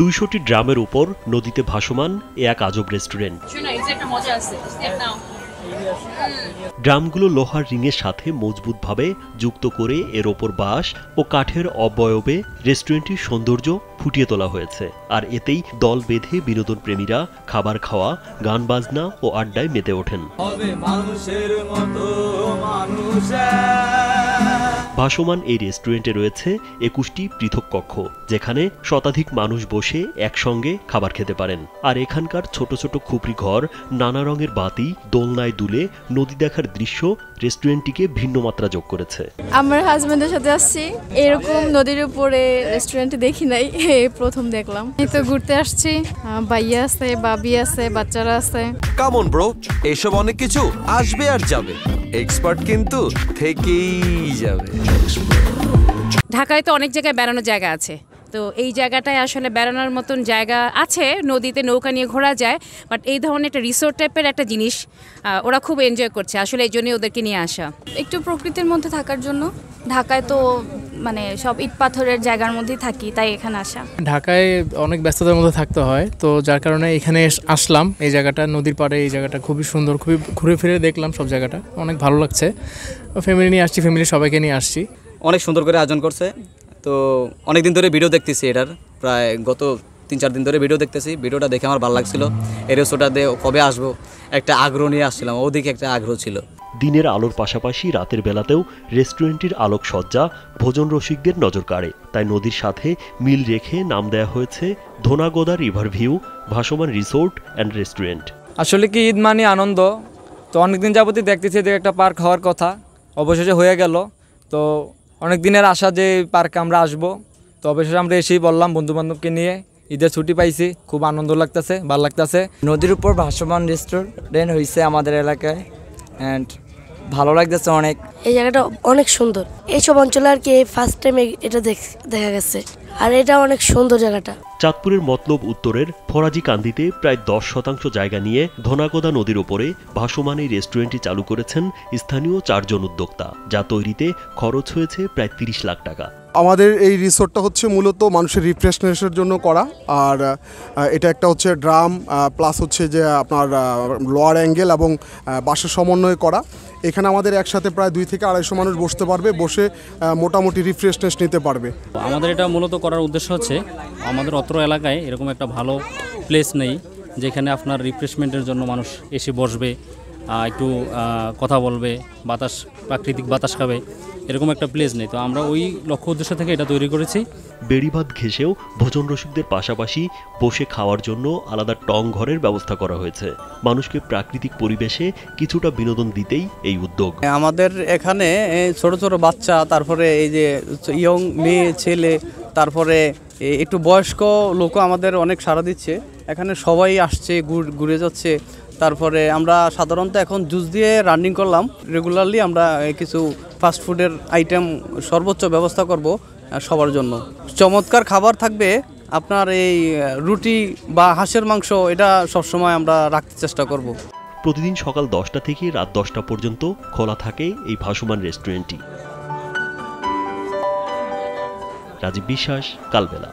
200টি ড্রামের উপর নদীতে ভাসমান এক আজব রেস্টুরেন্ট। ড্রামগুলো লোহার রিংয়ের সাথে মজবুতভাবে যুক্ত করে এর ওপর বাঁশ ও কাঠের অবয়বে রেস্টুরেন্টটির সৌন্দর্য ফুটিয়ে তোলা হয়েছে। আর এতেই দল বেঁধে বিনোদন প্রেমীরা খাবার খাওয়া, গান বাজনা ও আড্ডায় মেতে ওঠেন। ভাসমান এই রেস্টুরেন্টে রয়েছে 21টি পৃথক কক্ষ, যেখানে শতাধিক মানুষ বসে একসঙ্গে খাবার খেতে পারেন। আর এখানকার ছোট ছোট খুপড়ি ঘর, নানা রঙের বাতি, দোলনায় দুলে নদী দেখার দৃশ্য রেস্টুরেন্টটিকে ভিন্ন মাত্রা যোগ করেছে। আমার হাজবেন্ডের সাথে আসছি, এরকম নদীর উপরে রেস্টুরেন্ট দেখি নাই, প্রথম দেখলাম। এই তো ঘুরতে আসছি, ভাইয়া আছে, বাবি আছে, বাচ্চারা আছে। কাম অন ব্রো, এসব অনেক কিছু আসবে আর যাবে, এক্সপার্ট কিন্তু থেকেই যাবে। ঢাকায় তো অনেক জায়গায় বেড়ানোর জায়গা আছে, তো এই জায়গাটায় আসলে বেড়ানোর মতন জায়গা আছে, নদীতে নৌকা নিয়ে ঘোরা যায়, বাট এই ধরনের একটা রিসোর্ট টাইপের একটা জিনিস ওরা খুব এনজয় করছে, আসলে এই জন্যই ওদেরকে নিয়ে আসা। একটু প্রকৃতির মধ্যে থাকার জন্য। ঢাকায় তো মানে সব ইট পাথরের জায়গার মধ্যেই থাকি, তাই এখানে আসা। ঢাকায় অনেক ব্যস্ততার মধ্যে থাকতে হয়, তো যার কারণে এখানে আসলাম। এই জায়গাটা নদীর পাড়ে, এই জায়গাটা খুবই সুন্দর, খুবই ঘুরে ফিরে দেখলাম সব জায়গাটা, অনেক ভালো লাগছে। ফ্যামিলি নিয়ে আসছি, ফ্যামিলির সবাইকে নিয়ে আসছি। অনেক সুন্দর করে আয়োজন করছে, তো অনেক দিন ধরে ভিডিও দেখতেছি, এটার প্রায় গত 3-4 দিন ধরে ভিডিও দেখতেছি। ভিডিওটা দেখে আমার ভালো লাগছিল, এই রেস্তোরাঁতে কবে আসবো একটা আগ্রহ নিয়ে আসছিলাম, ওদিকে একটা আগ্রহ ছিল। দিনের আলোর পাশাপাশি রাতের বেলাতেও রেস্টুরেন্টের আলোকসজ্জা ভোজন রসিকদের নজর কাড়ে। তাই নদীর সাথে মিল রেখে নাম দেওয়া হয়েছে ধনাগোদা রিভার ভিউ ভাসমান রিসোর্ট অ্যান্ড রেস্টুরেন্ট। আসলে কি ঈদ মানে আনন্দ, তো অনেকদিন যাবতই দেখতেছি যে একটা পার্ক হওয়ার কথা, অবশেষে হয়ে গেল। তো অনেক দিনের আশা যে পার্কে আমরা আসবো, তো অবশেষে আমরা এসেই বললাম বন্ধুবান্ধবকে নিয়ে, ঈদের ছুটি পাইছি, খুব আনন্দ লাগতেছে, ভালো লাগতেছে। নদীর উপর ভাসমান রেস্টুরেন্ট হয়েছে আমাদের এলাকায়, অ্যান্ড ভালো লাগতেছে অনেক। এই জায়গাটা অনেক সুন্দর, এইসব অঞ্চলে আর কি ফার্স্ট টাইম এটা দেখা গেছে, আর এটা অনেক সুন্দর জায়গাটা। চাঁদপুরের মতলব উত্তরের ফরাজিকান্দিতে প্রায় 10% জায়গা নিয়ে ধনাগোদা নদীর ওপরে ভাসমান এই রেস্টুরেন্টটি চালু করেছেন স্থানীয় 4 জন উদ্যোক্তা, যা তৈরিতে খরচ হয়েছে প্রায় 30 লাখ টাকা। আমাদের এই রিসোর্টটা হচ্ছে মূলত মানুষের রিফ্রেশনেসের জন্য করা, আর এটা একটা হচ্ছে ড্রাম প্লাস হচ্ছে যে আপনার লোয়ার অ্যাঙ্গেল এবং বাঁশের সমন্বয় করা। এখানে আমাদের একসাথে প্রায় 200 থেকে 250 মানুষ বসতে পারবে, বসে মোটামুটি রিফ্রেশনেস নিতে পারবে। আমাদের এটা মূলত করার উদ্দেশ্য হচ্ছে আমাদের অত্র এলাকায় এরকম একটা ভালো প্লেস নেই, যেখানে আপনার রিফ্রেশমেন্টের জন্য মানুষ এসে বসবে, একটু কথা বলবে, প্রাকৃতিক বাতাস খাবে, এরকম একটা প্লেস নেই। তো আমরা ওই লক্ষ্য উদ্দেশ্য থেকে এটা তৈরি করেছি। বেড়িবাঁধ ঘেঁষেও ভোজন রসিকদের পাশাপাশি বসে খাওয়ার জন্য আলাদা টং ঘরের ব্যবস্থা করা হয়েছে। মানুষকে প্রাকৃতিক পরিবেশে কিছুটা বিনোদন দিতেই এই উদ্যোগ। আমাদের এখানে ছোট ছোট বাচ্চা, তারপরে এই যে ইয়ং মেয়ে ছেলে, তারপরে একটু বয়স্ক লোকও আমাদের অনেক সাড়া দিচ্ছে। এখানে সবাই আসছে, ঘুরে যাচ্ছে। তারপরে আমরা সাধারণত এখন জুস দিয়ে রানিং করলাম, রেগুলারলি আমরা কিছু ফাস্টফুডের আইটেম সর্বোচ্চ ব্যবস্থা করব সবার জন্য। চমৎকার খাবার থাকবে, আপনার এই রুটি বা হাঁসের মাংস, এটা সবসময় আমরা রাখতে চেষ্টা করব। প্রতিদিন সকাল 10টা থেকে রাত 10টা পর্যন্ত খোলা থাকে এই ভাসমান রেস্টুরেন্টটি। রাজীব বিশ্বাস, কালবেলা।